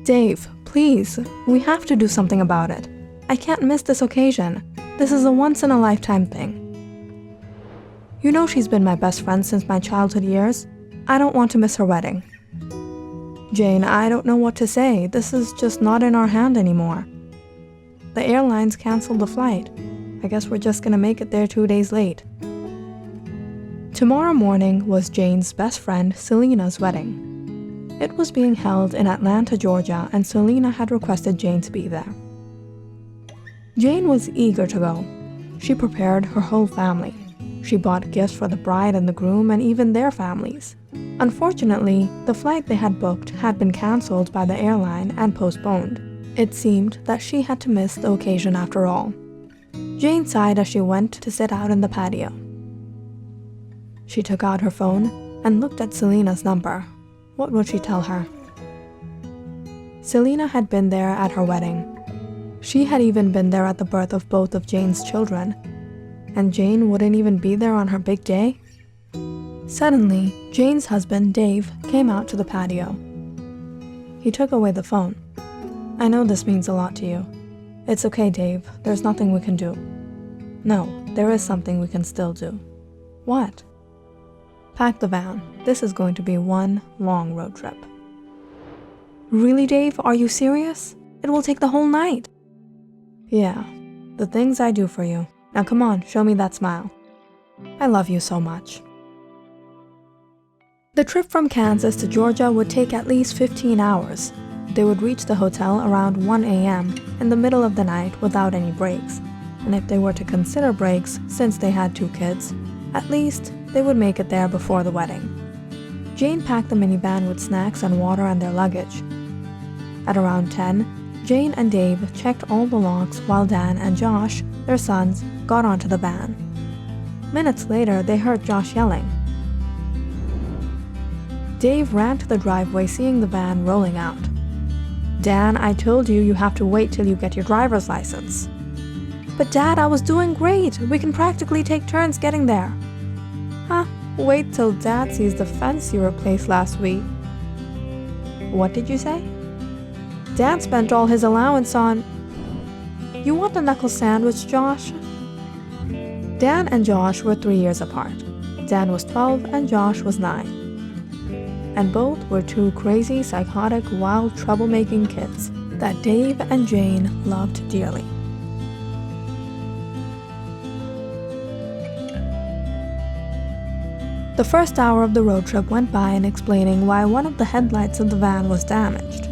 Dave, please, we have to do something about it. I can't miss this occasion. This is a once-in-a-lifetime thing. You know she's been my best friend since my childhood years. I don't want to miss her wedding. Jane, I don't know what to say. This is just not in our hand anymore. The airlines canceled the flight. I guess we're just gonna make it there 2 days late. Tomorrow morning was Jane's best friend Selena's wedding. It was being held in Atlanta, Georgia, and Selena had requested Jane to be there. Jane was eager to go. She prepared her whole family. She bought gifts for the bride and the groom and even their families. Unfortunately, the flight they had booked had been cancelled by the airline and postponed. It seemed that she had to miss the occasion after all. Jane sighed as she went to sit out in the patio. She took out her phone and looked at Selena's number. What would she tell her? Selena had been there at her wedding. She had even been there at the birth of both of Jane's children. And Jane wouldn't even be there on her big day? Suddenly, Jane's husband, Dave, came out to the patio. He took away the phone. I know this means a lot to you. It's okay, Dave. There's nothing we can do. No, there is something we can still do. What? Pack the van. This is going to be one long road trip. Really, Dave? Are you serious? It will take the whole night. Yeah, the things I do for you. Now come on, show me that smile. I love you so much. The trip from Kansas to Georgia would take at least 15 hours. They would reach the hotel around 1 a.m. in the middle of the night without any breaks. And if they were to consider breaks, since they had 2 kids, at least they would make it there before the wedding. Jane packed the minivan with snacks and water and their luggage. At around 10, Jane and Dave checked all the locks while Dan and Josh, their sons, got onto the van. Minutes later, they heard Josh yelling. Dave ran to the driveway, seeing the van rolling out. Dan, I told you you have to wait till you get your driver's license. But Dad, I was doing great. We can practically take turns getting there. Huh, wait till Dad sees the fence you replaced last week. What did you say? Dad spent all his allowance on... You want a knuckle sandwich, Josh? Dan and Josh were 3 years apart. Dan was 12 and Josh was 9. And both were 2 crazy, psychotic, wild, troublemaking kids that Dave and Jane loved dearly. The first hour of the road trip went by in explaining why one of the headlights of the van was damaged.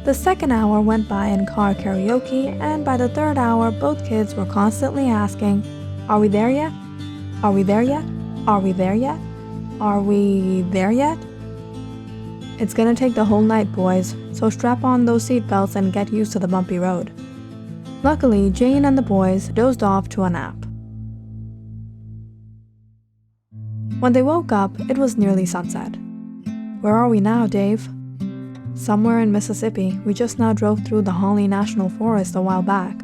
The second hour went by in car karaoke, and by the third hour, both kids were constantly asking, "Are we there yet? Are we there yet? Are we there yet? Are we there yet?" It's gonna take the whole night, boys, so strap on those seatbelts and get used to the bumpy road. Luckily, Jane and the boys dozed off to a nap. When they woke up, it was nearly sunset. Where are we now, Dave? Somewhere in Mississippi. We just now drove through the Holly National Forest a while back.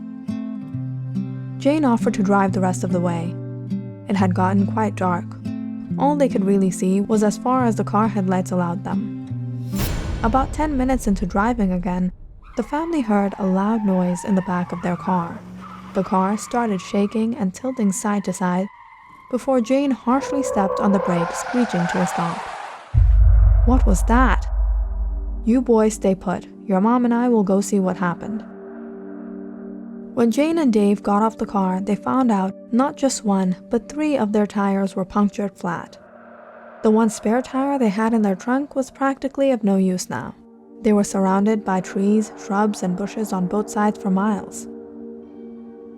Jane offered to drive the rest of the way. It had gotten quite dark. All they could really see was as far as the car headlights allowed them. About 10 minutes into driving again, the family heard a loud noise in the back of their car. The car started shaking and tilting side to side before Jane harshly stepped on the brake, screeching to a stop. What was that? You boys stay put. Your mom and I will go see what happened. When Jane and Dave got off the car, they found out not just 1, but 3 of their tires were punctured flat. The one spare tire they had in their trunk was practically of no use now. They were surrounded by trees, shrubs, and bushes on both sides for miles.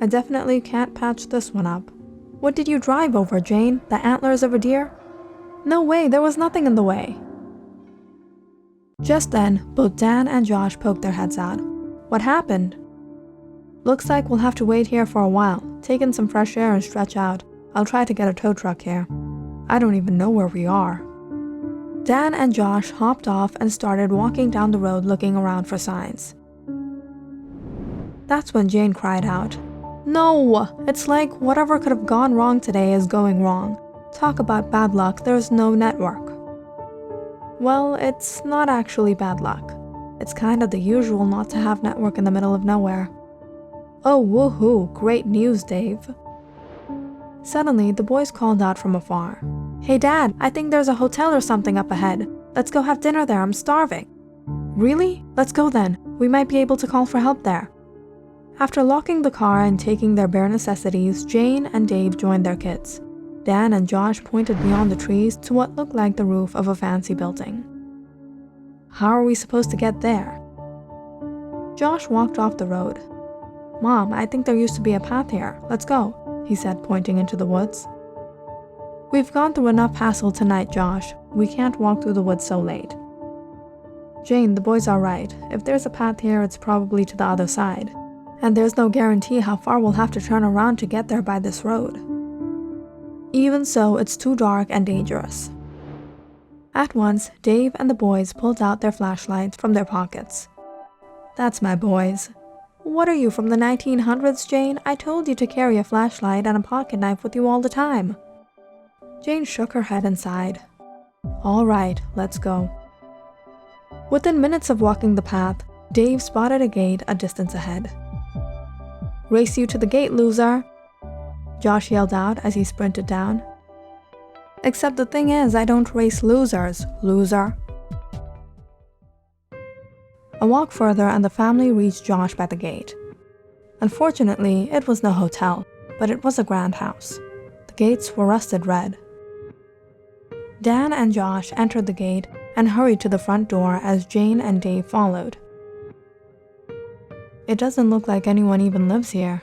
I definitely can't patch this one up. What did you drive over, Jane? The antlers of a deer? No way, there was nothing in the way. Just then, both Dan and Josh poked their heads out. What happened? Looks like we'll have to wait here for a while. Take in some fresh air and stretch out. I'll try to get a tow truck here. I don't even know where we are. Dan and Josh hopped off and started walking down the road looking around for signs. That's when Jane cried out, "No! It's like whatever could have gone wrong today is going wrong. Talk about bad luck, there's no network." Well, it's not actually bad luck. It's kind of the usual not to have network in the middle of nowhere. Oh, woohoo, great news, Dave. Suddenly, the boys called out from afar. Hey Dad, I think there's a hotel or something up ahead. Let's go have dinner there, I'm starving. Really? Let's go then. We might be able to call for help there. After locking the car and taking their bare necessities, Jane and Dave joined their kids. Dan and Josh pointed beyond the trees to what looked like the roof of a fancy building. How are we supposed to get there? Josh walked off the road. Mom, I think there used to be a path here. Let's go, he said, pointing into the woods. We've gone through enough hassle tonight, Josh. We can't walk through the woods so late. Jane, the boys are right. If there's a path here, it's probably to the other side. And there's no guarantee how far we'll have to turn around to get there by this road. Even so, it's too dark and dangerous. At once, Dave and the boys pulled out their flashlights from their pockets. That's my boys. What are you, from the 1900s, Jane? I told you to carry a flashlight and a pocket knife with you all the time. Jane shook her head and sighed. All right, let's go. Within minutes of walking the path, Dave spotted a gate a distance ahead. Race you to the gate, loser! Josh yelled out as he sprinted down. Except the thing is, I don't race losers, loser. A walk further and the family reached Josh by the gate. Unfortunately, it was no hotel, but it was a grand house. The gates were rusted red. Dan and Josh entered the gate and hurried to the front door as Jane and Dave followed. It doesn't look like anyone even lives here.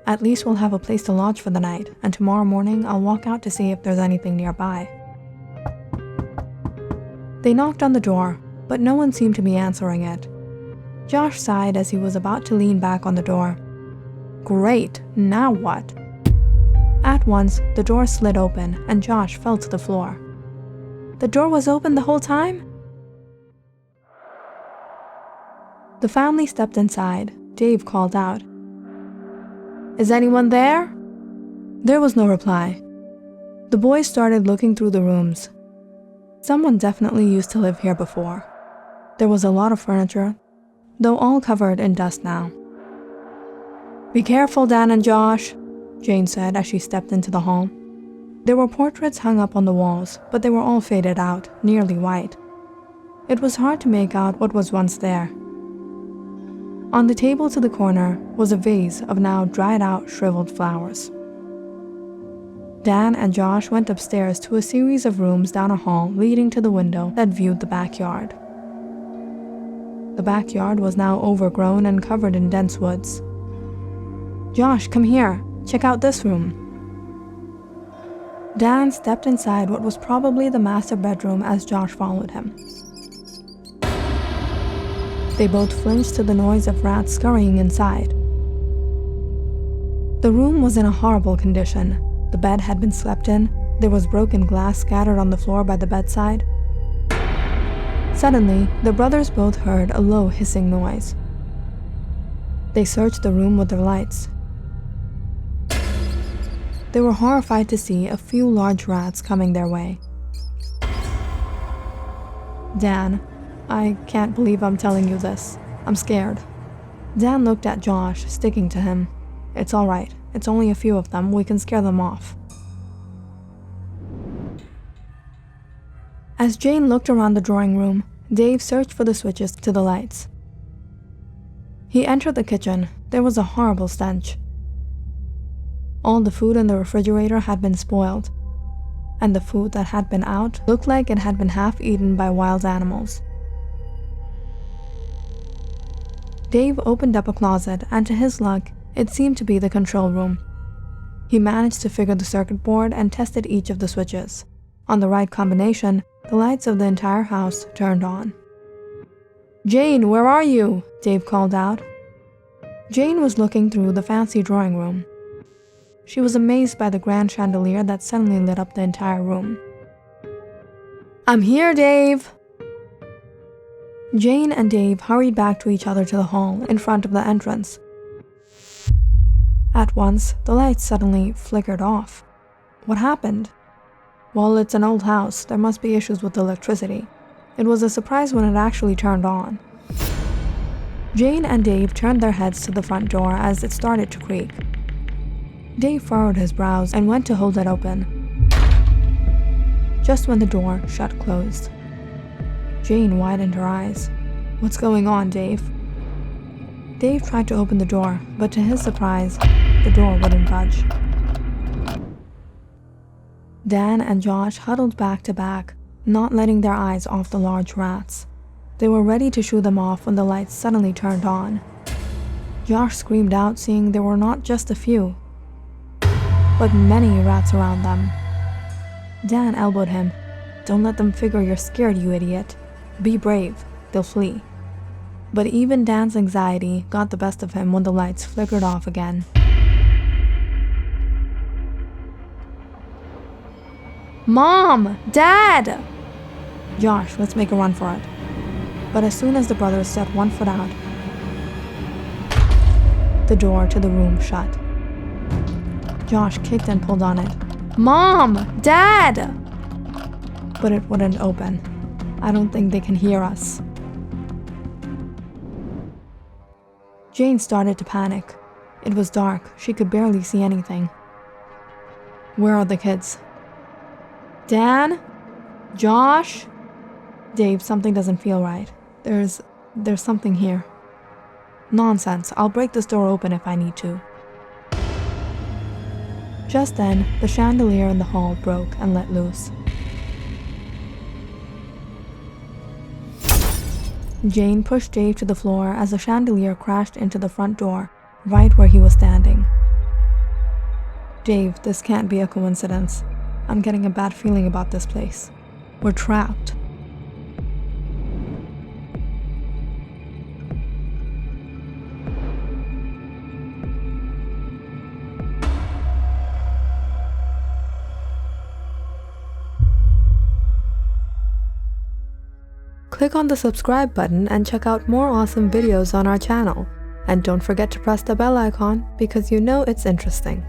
At least we'll have a place to lodge for the night, and tomorrow morning I'll walk out to see if there's anything nearby. They knocked on the door, but no one seemed to be answering it. Josh sighed as he was about to lean back on the door. Great, now what? At once, the door slid open and Josh fell to the floor. The door was open the whole time? The family stepped inside. Dave called out. Is anyone there? There was no reply. The boys started looking through the rooms. Someone definitely used to live here before. There was a lot of furniture, though all covered in dust now. Be careful, Dan and Josh, Jane said as she stepped into the hall. There were portraits hung up on the walls, but they were all faded out, nearly white. It was hard to make out what was once there. On the table to the corner was a vase of now dried-out, shriveled flowers. Dan and Josh went upstairs to a series of rooms down a hall leading to the window that viewed the backyard. The backyard was now overgrown and covered in dense woods. Josh, come here. Check out this room. Dan stepped inside what was probably the master bedroom as Josh followed him. They both flinched to the noise of rats scurrying inside. The room was in a horrible condition. The bed had been slept in. There was broken glass scattered on the floor by the bedside. Suddenly, the brothers both heard a low hissing noise. They searched the room with their lights. They were horrified to see a few large rats coming their way. Dan, I can't believe I'm telling you this. I'm scared. Dan looked at Josh, sticking to him. It's all right. It's only a few of them. We can scare them off. As Jane looked around the drawing room, Dave searched for the switches to the lights. He entered the kitchen. There was a horrible stench. All the food in the refrigerator had been spoiled, and the food that had been out looked like it had been half eaten by wild animals. Dave opened up a closet, and to his luck, it seemed to be the control room. He managed to figure the circuit board and tested each of the switches. On the right combination, the lights of the entire house turned on. Jane, where are you? Dave called out. Jane was looking through the fancy drawing room. She was amazed by the grand chandelier that suddenly lit up the entire room. I'm here, Dave! Jane and Dave hurried back to each other to the hall in front of the entrance. At once, the lights suddenly flickered off. What happened? Well, it's an old house. There must be issues with electricity. It was a surprise when it actually turned on. Jane and Dave turned their heads to the front door as it started to creak. Dave furrowed his brows and went to hold it open. Just when the door shut closed. Jane widened her eyes. "What's going on, Dave?" Dave tried to open the door, but to his surprise, the door wouldn't budge. Dan and Josh huddled back to back, not letting their eyes off the large rats. They were ready to shoo them off when the lights suddenly turned on. Josh screamed out, seeing there were not just a few, but many rats around them. Dan elbowed him. "Don't let them figure you're scared, you idiot. Be brave, they'll flee." But even Dan's anxiety got the best of him when the lights flickered off again. "Mom! Dad!" "Josh, let's make a run for it." But as soon as the brothers set one foot out, the door to the room shut. Josh kicked and pulled on it. "Mom! Dad!" But it wouldn't open. "I don't think they can hear us." Jane started to panic. It was dark. She could barely see anything. "Where are the kids?" "Dan? Josh?" "Dave, something doesn't feel right. There's something here." "Nonsense. I'll break this door open if I need to." Just then, the chandelier in the hall broke and let loose. Jane pushed Dave to the floor as the chandelier crashed into the front door, right where he was standing. "Dave, this can't be a coincidence. I'm getting a bad feeling about this place. We're trapped." Click on the subscribe button and check out more awesome videos on our channel. And don't forget to press the bell icon because you know it's interesting.